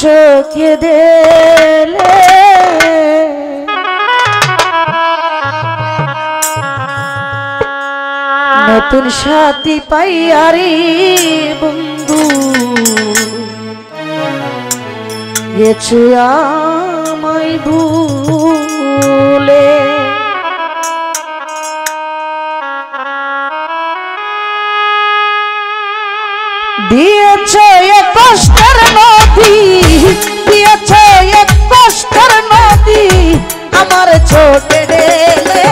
চোখে দেলে নতুন সাথী পাইয়ারি বন্ধু গেছে আমায় ভুলে দিয়েছ এক কষ্টের নদী দিয়েছ এক কষ্টের নদী আমার ছোটে ডেলে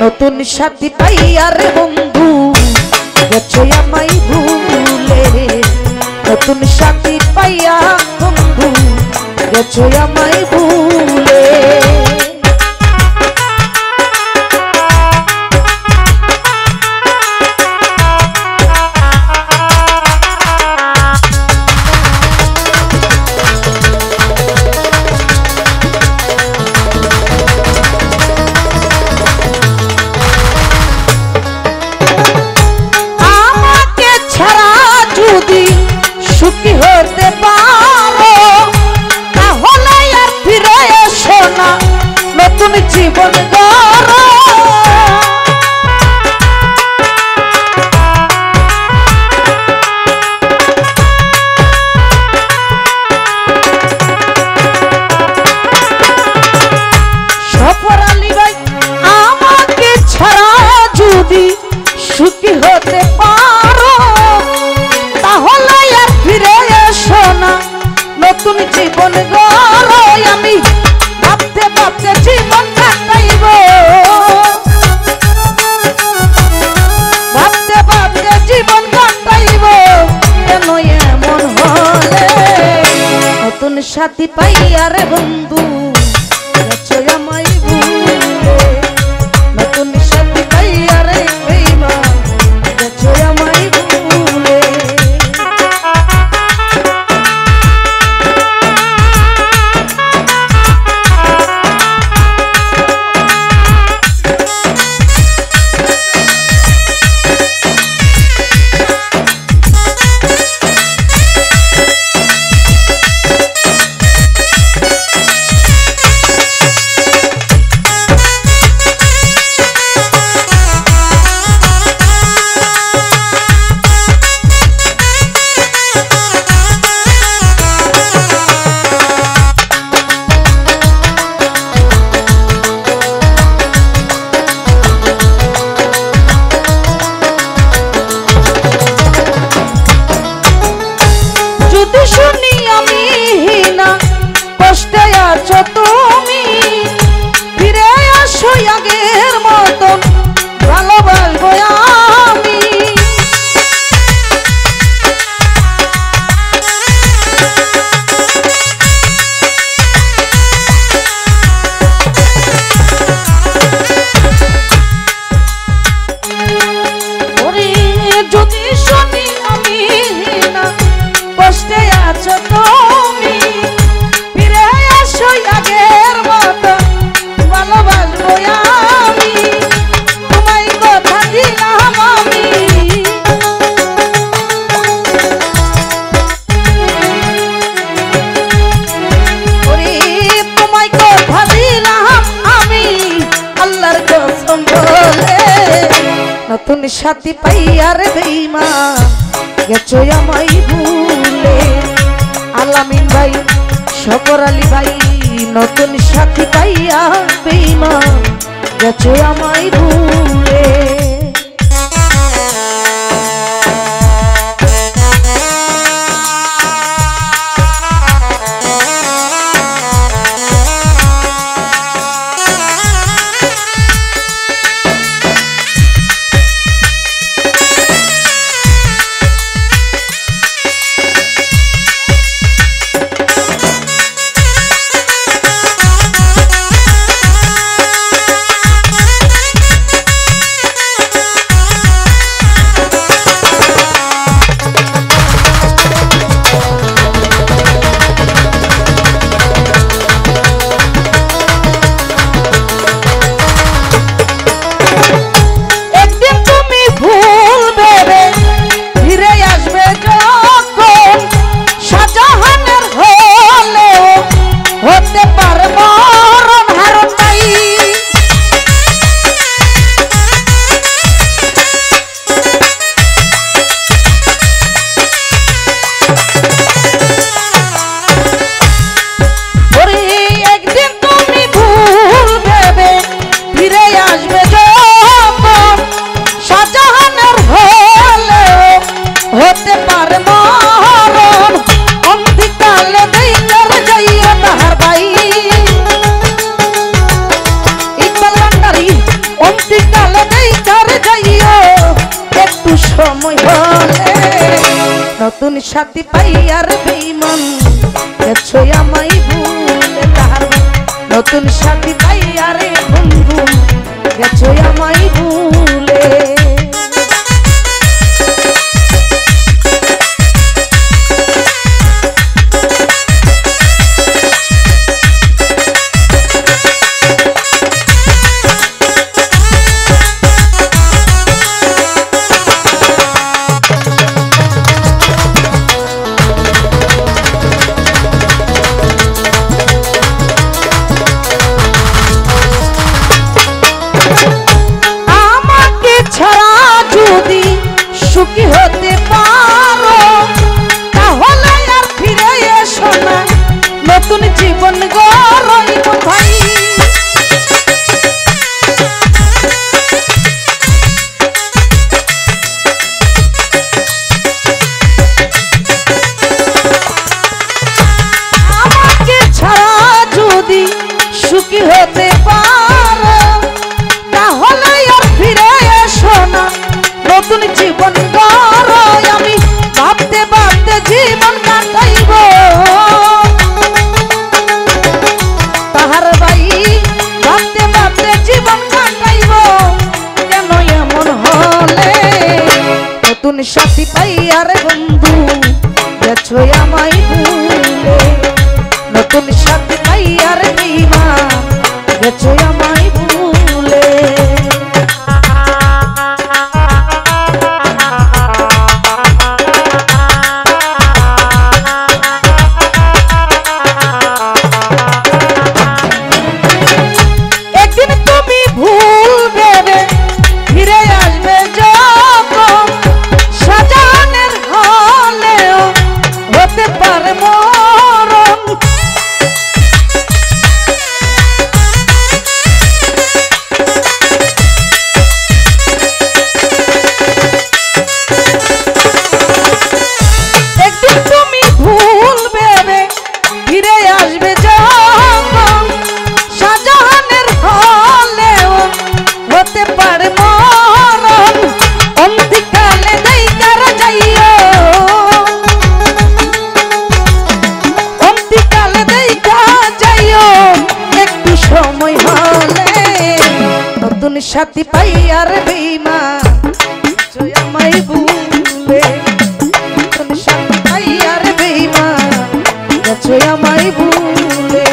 নতুন সাথী পাইয়ার বন্ধু গেছো আমায় ভুলে নতুন সাথী পাইয়া বন্ধু গেছো আমায় ভুলে সুখী হতে পারো তাহলে আর ফিরে এসো না নতুন জীবন গড়ো সফর আলী ভাই আমাকে ছাড়া যদি সুখী হতে পারো তাহলে ফিরে এসো না নতুন জীবন গড়ো আমি ভাবতে ভাবতে জীবন কাটাইব ভাবতে ভাবতে জীবন কাটাইব কেন এমন হলে নতুন সাথী পাইয়ার বন্ধু গেছো আমায় ভুলে নতুন সাথী পাইয়ারে বেঈমান গেছো আমায় ভুলে শুনি আমি না কষ্টে আছো তুমি ফিরে আসো আগের মতন ভালোবাসবো আমি ওরে যদি শুনি আমি না কষ্টে আছো তুমি ফিরে আসো আগের মতো ভালোবাসবো আমি তোমায় কথা দিলাম আমি ওরে তোমায় কথা দিলাম আমি আল্লাহর কসম বলে নতুন সাথী পাইয়ার বেঈমান গেছো আমায় ভুলে আলামিন ভাই সফর আলী ভাই নতুন সাথী পাইয়া বেঈমান গেছো আমায় ভুলে সাথী পাইয়ার বেঈমান গেছো আমায় ভুলে তাহার নতুন সাথী পাইয়ারে বন্ধু গেছো আমায় ভুলে সুখী হতে পারো তাহলে আর ফিরে এসো না নতুন জীবন গড়াইব ভাই আমাকে ছাড়া যদি সুখী হতে পারো তাহলে আর ফিরে এসো না নতুন জীবন গড়াই আমি ভাবতে ভাবতে জীবন কাটাইব তাহার ভাই ভাবতে ভাবতে জীবন কাটাইব কেন এমন হলে নতুন সাথী পাইয়ার বন্ধু গেছো আমায় ভুলে নতুন সাথী পাইয়ার বেঈমান গেছো আমায় ভুলে সাথী পাইয়ার বেঈমান গেছো আমায় ভুলে নতুন সাথী পাইয়ার বেঈমান গেছো আমায় ভুলে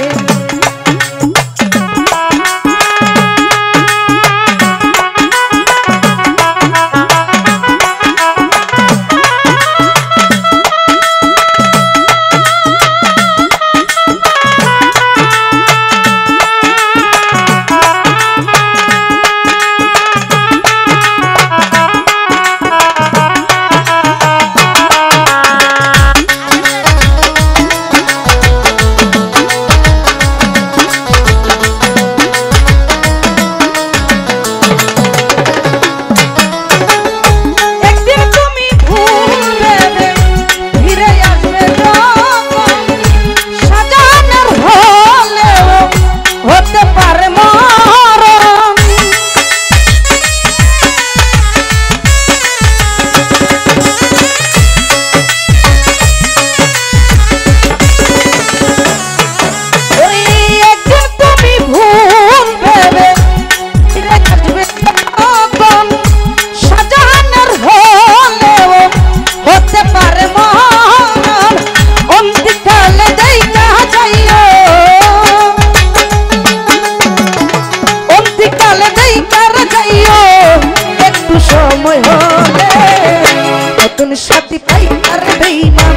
নতুন সাথী পাইয়ার বেঈমান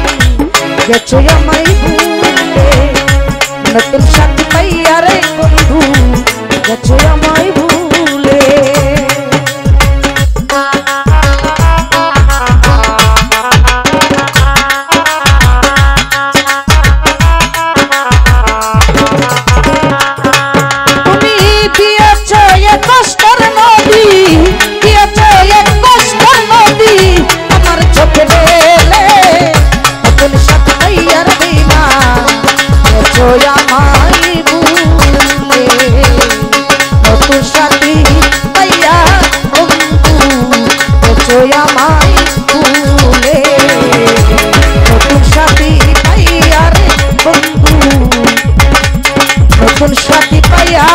গেছো আমায় ভুলে নতুন সাথী পাইয়ার বন্ধু গেছো আমায় ভুলে তুমি দিয়েছ এক কষ্টের নদী দিয়েছ এক কষ্টের নদী আমার চোখে ঢেলে নতুন সাথী পাইয়ার বেঈমান গেছো আমায় নতুন সাথী পাইয়া